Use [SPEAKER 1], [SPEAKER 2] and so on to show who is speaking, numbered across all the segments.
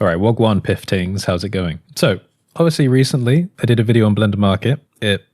[SPEAKER 1] All right, Wog1 Piff Tings, how's it going? So, obviously recently, I did a video on Blender Market. It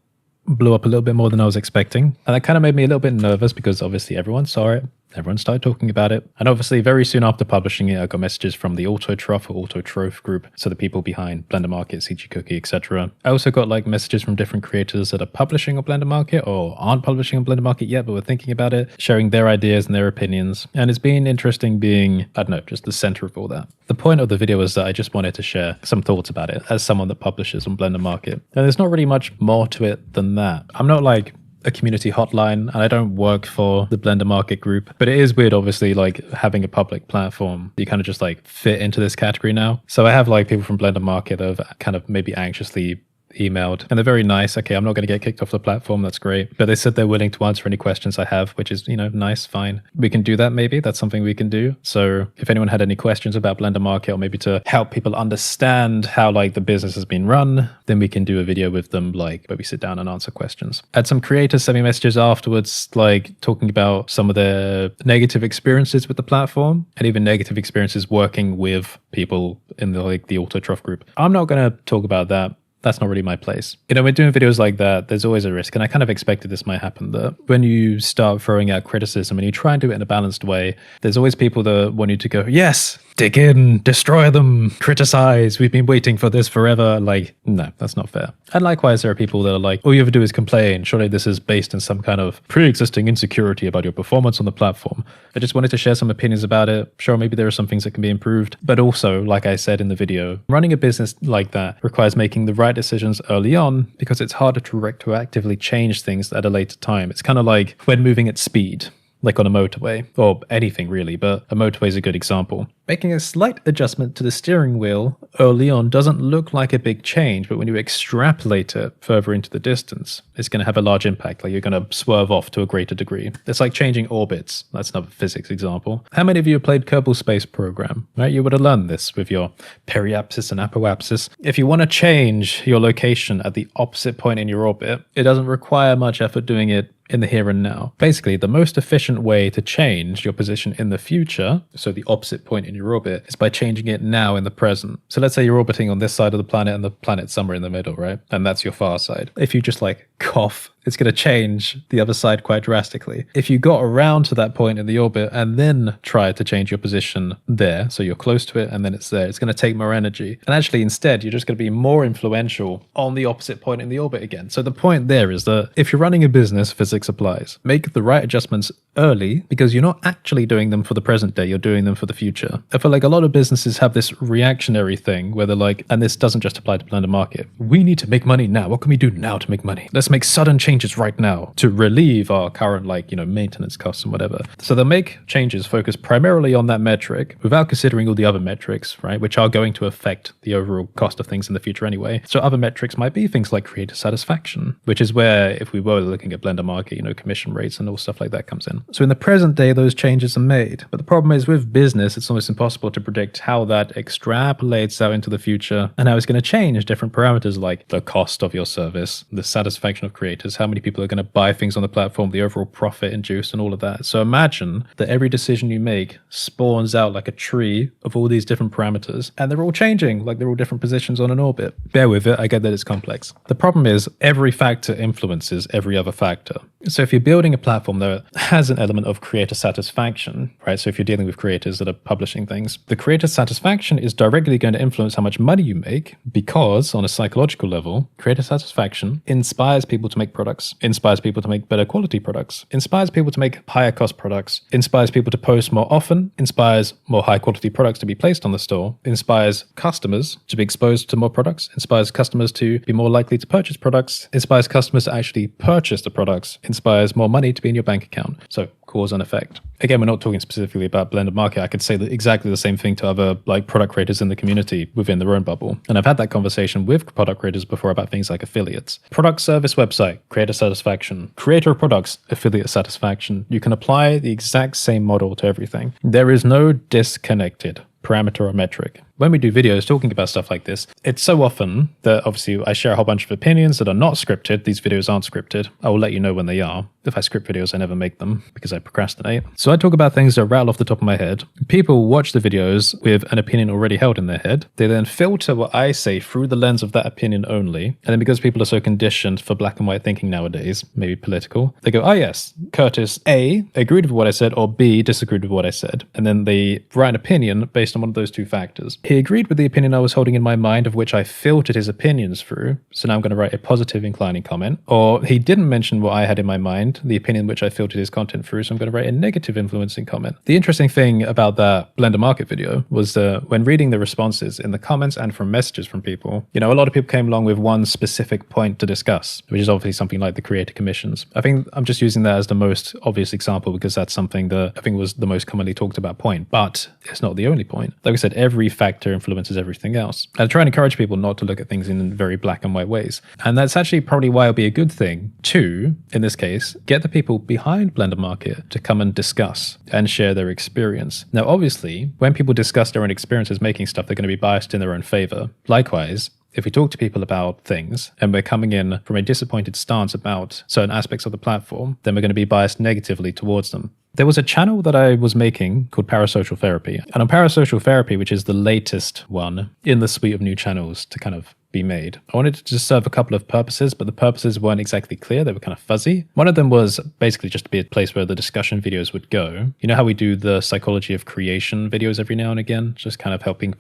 [SPEAKER 1] blew up a little bit more than I was expecting. And that kind of made me a little bit nervous because obviously everyone saw it. Everyone started talking about it. And obviously very soon after publishing it, I got messages from the Autotroph or Autotroph group. So the people behind Blender Market, CG Cookie, etc. I also got like messages from different creators that are publishing on Blender Market or aren't publishing on Blender Market yet, but were thinking about it, sharing their ideas and their opinions. And it's been interesting being, I don't know, just the center of all that. The point of the video was that I just wanted to share some thoughts about it as someone that publishes on Blender Market. And there's not really much more to it than that. I'm not like a community hotline and I don't work for the Blender Market group, but it is weird obviously like having a public platform. You kind of just like fit into this category now. So I have like people from Blender Market that have kind of maybe anxiously emailed and they're very nice. Okay, I'm not going to get kicked off the platform. That's great. But they said they're willing to answer any questions I have, which is, you know, nice, fine. We can do that maybe. That's something we can do. So if anyone had any questions about Blender Market or maybe to help people understand how like the business has been run, then we can do a video with them like where we sit down and answer questions. I had some creators send me messages afterwards like talking about some of their negative experiences with the platform and even negative experiences working with people in the like the Autotroph group. I'm not going to talk about that. That's not really my place. You know, when doing videos like that, there's always a risk. And I kind of expected this might happen, that when you start throwing out criticism and you try and do it in a balanced way, there's always people that want you to go, yes, dig in, destroy them, criticize. We've been waiting for this forever. Like, no, that's not fair. And likewise, there are people that are like, all you ever do is complain. Surely this is based in some kind of pre-existing insecurity about your performance on the platform. I just wanted to share some opinions about it. Sure, maybe there are some things that can be improved. But also, like I said in the video, running a business like that requires making the right decisions early on because it's harder to retroactively change things at a later time. It's kind of like when moving at speed, like on a motorway, or anything really, but a motorway is a good example. Making a slight adjustment to the steering wheel early on doesn't look like a big change, but when you extrapolate it further into the distance, it's going to have a large impact, like you're going to swerve off to a greater degree. It's like changing orbits. That's another physics example. How many of you have played Kerbal Space Program? Right? You would have learned this with your periapsis and apoapsis. If you want to change your location at the opposite point in your orbit, it doesn't require much effort doing it in the here and now. Basically, the most efficient way to change your position in the future, so the opposite point in your orbit, is by changing it now in the present. So let's say you're orbiting on this side of the planet and the planet's somewhere in the middle, right? And that's your far side. If you just like cough, it's going to change the other side quite drastically. If you got around to that point in the orbit and then try to change your position there, so you're close to it and then it's there, it's going to take more energy. And actually instead, you're just going to be more influential on the opposite point in the orbit again. So the point there is that if you're running a business, physics applies. Make the right adjustments early because you're not actually doing them for the present day, you're doing them for the future. I feel like a lot of businesses have this reactionary thing where they're like, and this doesn't just apply to Blender Market, we need to make money now. What can we do now to make money? Let's make sudden changes right now to relieve our current like, you know, maintenance costs and whatever. So they'll make changes focused primarily on that metric without considering all the other metrics, right, which are going to affect the overall cost of things in the future anyway. So other metrics might be things like creator satisfaction, which is where if we were looking at Blender Market, you know, commission rates and all stuff like that comes in. So in the present day, those changes are made. But the problem is with business, it's almost impossible to predict how that extrapolates out into the future and how it's going to change different parameters like the cost of your service, the satisfaction of creators, how many people are going to buy things on the platform, the overall profit induced and all of that. So imagine that every decision you make spawns out like a tree of all these different parameters and they're all changing, like they're all different positions on an orbit. Bear with it, I get that it's complex. The problem is every factor influences every other factor. So if you're building a platform that has an element of creator satisfaction, right? So if you're dealing with creators that are publishing things, the creator satisfaction is directly going to influence how much money you make because on a psychological level, creator satisfaction inspires people to make products, inspires people to make better quality products, inspires people to make higher cost products, inspires people to post more often, inspires more high quality products to be placed on the store, inspires customers to be exposed to more products, inspires customers to be more likely to purchase products, inspires customers to actually purchase the products, inspires more money to be in your bank account. So cause and effect. Again, we're not talking specifically about Blender Market. I could say exactly the same thing to other like product creators in the community within their own bubble. And I've had that conversation with product creators before about things like affiliates. Product service website, creator satisfaction. Creator of products, affiliate satisfaction. You can apply the exact same model to everything. There is no disconnected parameter or metric when we do videos talking about stuff like this, it's so often that obviously I share a whole bunch of opinions that are not scripted. These videos aren't scripted. I will let you know when they are. If I script videos, I never make them because I procrastinate. So I talk about things that rattle off the top of my head. People watch the videos with an opinion already held in their head. They then filter what I say through the lens of that opinion only. And then because people are so conditioned for black and white thinking nowadays, maybe political, they go, oh yes, Curtis A agreed with what I said, or B disagreed with what I said. And then they write an opinion based on one of those two factors. He agreed with the opinion I was holding in my mind, of which I filtered his opinions through. So now I'm going to write a positive inclining comment. Or he didn't mention what I had in my mind, the opinion which I filtered his content through, so I'm going to write a negative influencing comment. The interesting thing about that Blender Market video was when reading the responses in the comments and from messages from people, a lot of people came along with one specific point to discuss, which is obviously something like the creator commissions. I think I'm just using that as the most obvious example because that's something that I think was the most commonly talked about point, but it's not the only point. Like I said, every factor influences everything else. I try and encourage people not to look at things in very black and white ways. And that's actually probably why it'll be a good thing to, in this case, get the people behind Blender Market to come and discuss and share their experience. Now, obviously, when people discuss their own experiences making stuff, they're going to be biased in their own favor. Likewise, if we talk to people about things and we're coming in from a disappointed stance about certain aspects of the platform, then we're going to be biased negatively towards them. There was a channel that I was making called Parasocial Therapy. And on Parasocial Therapy, which is the latest one in the suite of new channels to kind of be made, I wanted to just serve a couple of purposes, but the purposes weren't exactly clear. They were kind of fuzzy. One of them was basically just to be a place where the discussion videos would go. You know how we do the psychology of creation videos every now and again? Just kind of helping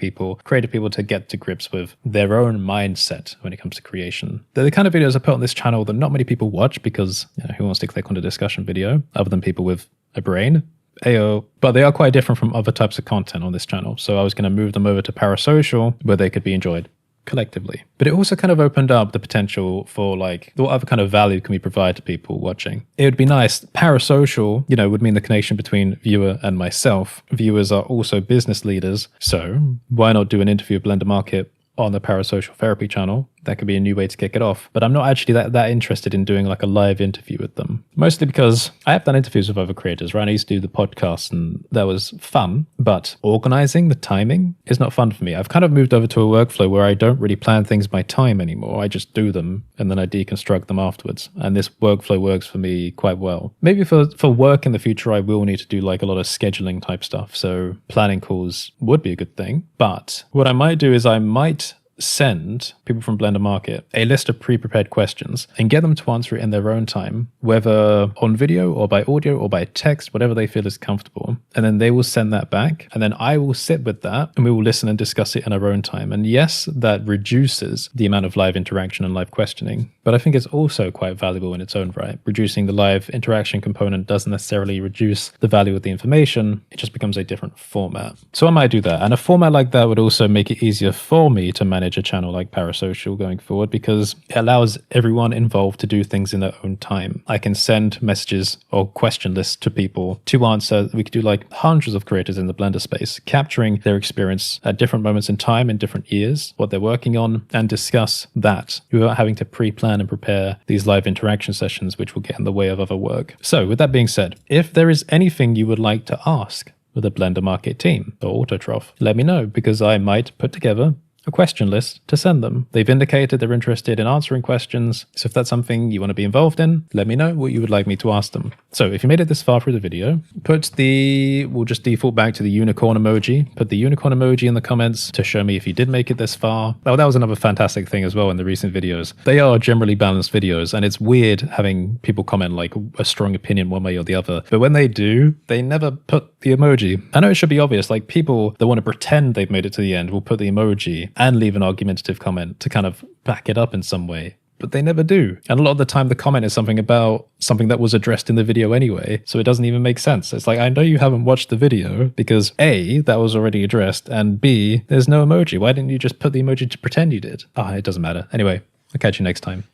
[SPEAKER 1] creative people to get to grips with their own mindset when it comes to creation. They're the kind of videos I put on this channel that not many people watch because who wants to click on a discussion video other than people with a brain? Ayo. But they are quite different from other types of content on this channel. So I was going to move them over to Parasocial where they could be enjoyed collectively. But it also kind of opened up the potential for what other kind of value can we provide to people watching. It would be nice. Parasocial, would mean the connection between viewer and myself. Viewers are also business leaders. So why not do an interview of Blender Market on the Parasocial Therapy channel? That could be a new way to kick it off. But I'm not actually that interested in doing a live interview with them. Mostly because I have done interviews with other creators, right? I used to do the podcast and that was fun. But organizing the timing is not fun for me. I've kind of moved over to a workflow where I don't really plan things by time anymore. I just do them and then I deconstruct them afterwards. And this workflow works for me quite well. Maybe for work in the future, I will need to do a lot of scheduling type stuff. So planning calls would be a good thing. But what I might do is I might send people from Blender Market a list of pre-prepared questions and get them to answer it in their own time, whether on video or by audio or by text, whatever they feel is comfortable. And then they will send that back and then I will sit with that and we will listen and discuss it in our own time. And yes, that reduces the amount of live interaction and live questioning, but I think it's also quite valuable in its own right. Reducing the live interaction component doesn't necessarily reduce the value of the information. It just becomes a different format. So I might do that. And a format like that would also make it easier for me to manage a channel like Parasocial going forward because it allows everyone involved to do things in their own time. I can send messages or question lists to people to answer. We could do hundreds of creators in the Blender space, capturing their experience at different moments in time in different years, what they're working on, and discuss that without having to pre-plan and prepare these live interaction sessions, which will get in the way of other work. So with that being said, if there is anything you would like to ask with the Blender Market team or Autotroph, let me know because I might put together a question list to send them. They've indicated they're interested in answering questions, so if that's something you want to be involved in, let me know what you would like me to ask them. So if you made it this far through the video, we'll just default back to the unicorn emoji. Put the unicorn emoji in the comments to show me if you did make it this far. Oh, that was another fantastic thing as well in the recent videos. They are generally balanced videos, and it's weird having people comment a strong opinion one way or the other. But when they do, they never put the emoji. I know it should be obvious, people that want to pretend they've made it to the end will put the emoji and leave an argumentative comment to kind of back it up in some way. But they never do. And a lot of the time the comment is something about something that was addressed in the video anyway, so it doesn't even make sense. It's I know you haven't watched the video because A, that was already addressed, and B, there's no emoji. Why didn't you just put the emoji to pretend you did? It doesn't matter. Anyway, I'll catch you next time.